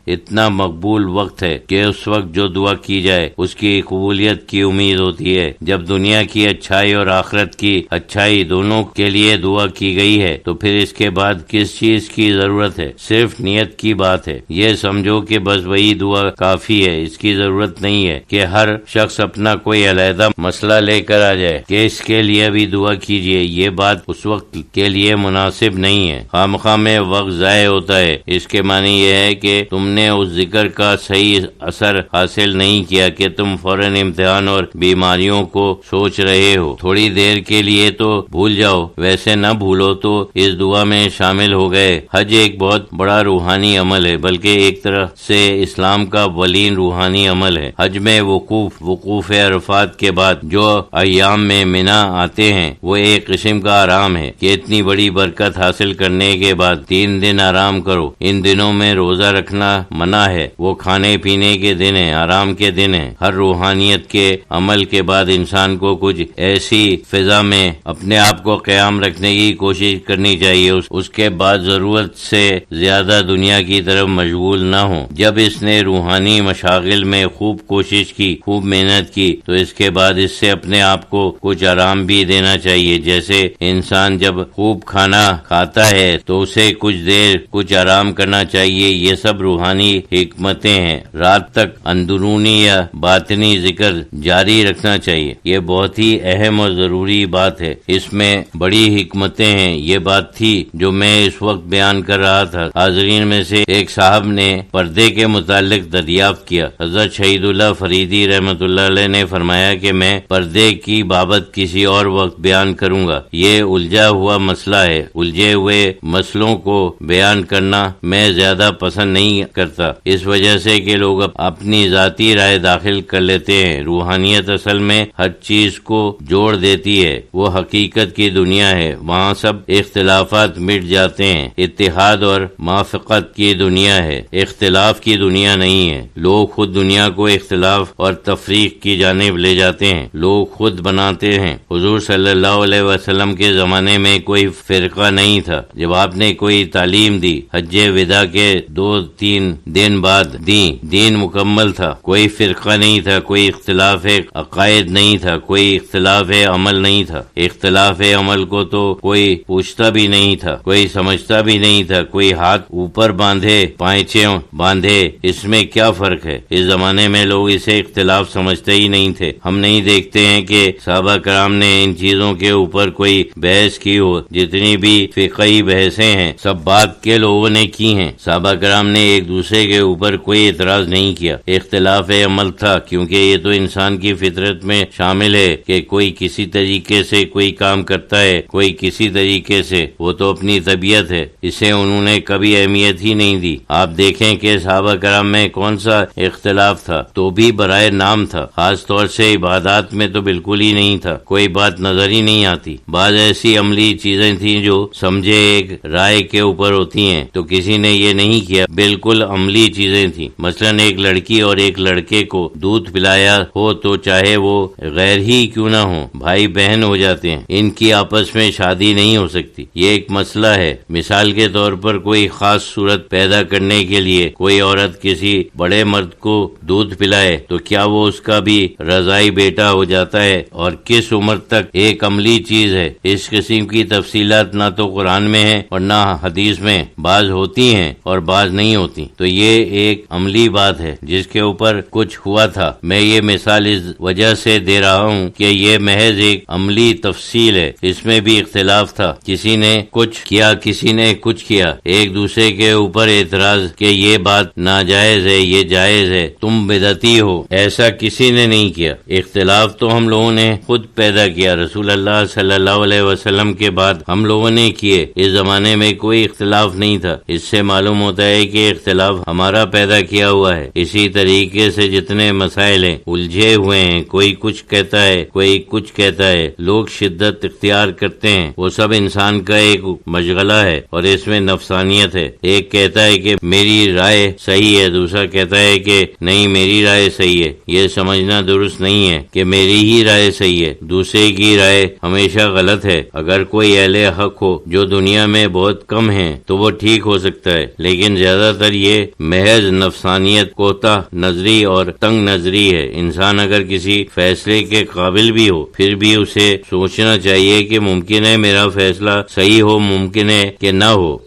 اتنا مقبول وقت ہے کہ اس وقت جو دعا کی جائے اس کی قبولیت کی امید ہوتی ہے۔ جب دنیا کی اچھائی اور آخرت کی اچھائی دونوں کے لیے دعا کی گئی ہے تو پھر اس کے بعد کس چیز کی ضرورت ہے؟ صرف نیت کی بات ہے۔ یہ سمجھو کہ بس وہی دعا کافی ہے، اس کی ضرورت نہیں ہے کہ ہر شخص اپنا کوئی علیحدہ مسئلہ لے کر آ جائے کہ اس کے لیے بھی دعا کیجیے۔ یہ بات اس وقت کے لیے مناسب نہیں ہے، خامخواہ میں وقت ضائع ہوتا ہے۔ اس کے معنی یہ ہے کہ تم نے اس ذکر کا صحیح اثر حاصل نہیں کیا کہ تم فوراً امتحان اور بیماریوں کو سوچ رہے ہو۔ تھوڑی دیر کے لیے تو بھول جاؤ، ویسے نہ بھولو تو اس دعا میں شامل ہو گئے۔ حج ایک بہت بڑا روحانی عمل ہے، بلکہ ایک طرح سے اسلام کا اولین روحانی عمل ہے۔ حج میں وقوف عرفات کے بعد جو ایام میں منا آتے ہیں وہ ایک قسم کا آرام ہے کہ اتنی بڑی برکت حاصل کرنے کے بعد 3 دن آرام کرو۔ ان دنوں میں روزہ رکھنا منع ہے، وہ کھانے پینے کے دن ہیں، آرام کے دن ہیں۔ ہر روحانیت کے عمل کے بعد انسان کو کچھ ایسی فضا میں اپنے آپ کو قیام رکھنے کی کوشش کرنی چاہیے، اس کے بعد ضرورت سے زیادہ دنیا کی طرف مشغول نہ ہو۔ جب اس نے روحانی مشاغل میں خوب کوشش کی، خوب محنت کی، تو اس کے بعد اس سے اپنے آپ کو کچھ آرام بھی دینا چاہیے۔ جیسے انسان جب خوب کھانا کھاتا ہے تو اسے کچھ دیر کچھ آرام کرنا چاہیے۔ یہ سب روحانی حکمتیں ہیں۔ رات تک اندرونی یا باطنی ذکر جاری رکھنا چاہیے، یہ بہت ہی اہم اور ضروری بات ہے، اس میں بڑی حکمتیں ہیں۔ یہ بات تھی جو میں اس وقت بیان کر رہا تھا۔ حاضرین میں سے ایک صاحب نے پردے کے متعلق دریافت کیا۔ حضرت شہید اللہ فریدی رحمۃ اللہ علیہ نے فرمایا کہ میں پردے کی بابت کسی اور وقت بیان کروں گا، یہ الجھا ہوا مسئلہ ہے۔ الجھے ہوئے مسئلوں کو بیان کرنا میں زیادہ پسند نہیں کرتا، اس وجہ سے کہ لوگ اپنی ذاتی رائے داخل کر لیتے ہیں۔ روحانیت اصل میں ہر چیز کو جوڑ دیتی ہے، وہ حقیقت کی دنیا ہے، وہاں سب اختلافات مٹ جاتے ہیں۔ اتحاد اور موافقت کی دنیا ہے، اختلاف کی دنیا نہیں ہے۔ لوگ خود دنیا کو اختلاف اور تفریق کی جانب لے جاتے ہیں، لوگ خود بناتے ہیں۔ حضور صلی اللہ علیہ وسلم کے زمانے میں کوئی فرقہ نہیں تھا۔ جب آپ نے کوئی تعلیم دی، حج وداع کے 2-3 دن بعد دین مکمل تھا، کوئی فرقہ نہیں تھا، کوئی اختلاف عقائد نہیں تھا، کوئی اختلاف عمل نہیں تھا۔ اختلاف عمل کو تو کوئی پوچھتا بھی نہیں تھا، کوئی سمجھتا بھی نہیں تھا۔ کوئی ہاتھ اوپر باندھے پائچے باندھے، اس میں کیا فرق ہے؟ اس زمانے میں لوگ اسے اختلاف سمجھتے ہی نہیں تھے۔ ہم نہیں دیکھتے ہیں کہ صحابہ کرام نے ان چیزوں کے اوپر کوئی بحث کی ہو۔ جتنی بھی فقہی بحثیں ہیں سب بعد کے لوگوں نے کی ہیں، صحابہ کرام نے ایک دوسرے کے اوپر کوئی اعتراض نہیں کیا۔ اختلاف عمل تھا، کیونکہ یہ تو انسان کی فطرت میں شامل ہے کہ کوئی کسی طریقے سے کوئی کام کرتا ہے، کوئی کسی طریقے سے، وہ تو اپنی طبیعت ہے، اسے انہوں نے کبھی اہمیت ہی نہیں دی۔ آپ دیکھیں کہ صحابہ کرام میں کون سا اختلاف تھا، تو بھی برائے نام تھا، خاص طور سے عبادات میں تو بالکل ہی نہیں تھا، کوئی بات نظر ہی نہیں آتی۔ بعض ایسی عملی چیزیں تھیں جو سمجھے ایک رائے کے اوپر ہوتی ہیں، تو کسی نے یہ نہیں کیا، بالکل عملی چیزیں تھیں۔ مثلا ایک لڑکی اور ایک لڑکے کو دودھ پلایا ہو تو چاہے وہ غیر ہی کیوں نہ ہو، بھائی بہن ہو جاتے ہیں، ان کی آپس میں شادی نہیں ہو سکتی، یہ ایک مسئلہ ہے۔ مثال کے طور پر کوئی خاص صورت پیدا کرنے کے لیے کوئی عورت کسی بڑے مرد کو دودھ پلائے تو کیا وہ اس کا بھی رضائی بیٹا ہو جاتا ہے؟ اور کس عمر تک ایک عملی چیز ہے۔ اس قسم کی تفصیلات نہ تو قرآن میں ہیں اور نہ حدیث میں، بعض ہوتی ہیں اور بعض نہیں ہوتی، تو یہ ایک عملی بات ہے جس کے اوپر کچھ ہوا تھا۔ میں یہ مثال اس وجہ سے دے رہا ہوں کہ یہ محض ایک عملی تفصیل ہے، اس میں بھی اختلاف تھا، کسی نے کچھ کیا، کسی نے کچھ کیا، ایک دوسرے کے اوپر اعتراض کہ یہ بات ناجائز ہے، یہ جائز ہے، تم بدعتی ہو، ایسا کسی نے نہیں کیا۔ اختلاف تو ہم لوگوں نے خود پیدا کیا، رسول اللہ صلی اللہ علیہ وسلم کے بعد ہم لوگوں نے کیے، اس زمانے میں کوئی اختلاف نہیں تھا۔ اس سے معلوم ہوتا ہے کہ اختلاف ہمارا پیدا کیا ہوا ہے۔ اسی طریقے سے جتنے مسائل ہیں الجھے ہوئے ہیں، کوئی کچھ کہتا ہے، کوئی کچھ کہتا ہے، لوگ شدت اختیار کرتے ہیں، وہ سب انسان کا ایک مشغلہ ہے اور اس میں نفسانیت ہے۔ ایک کہتا ہے کہ میری رائے صحیح ہے، دوسرا کہتا ہے کہ نہیں میری رائے صحیح ہے۔ یہ سمجھنا درست نہیں ہے کہ میری ہی رائے صحیح ہے، دوسرے کی رائے ہمیشہ غلط ہے۔ اگر کوئی اہل حق ہو جو دنیا میں بہت کم ہیں تو وہ ٹھیک ہو سکتا ہے، لیکن زیادہ تر یہ یہ محض نفسانیت، کوتاہ نظری اور تنگ نظری ہے۔ انسان اگر کسی فیصلے کے قابل بھی ہو، پھر بھی اسے سوچنا چاہیے کہ ممکن ہے میرا فیصلہ صحیح ہو، ممکن ہے کہ نہ ہو۔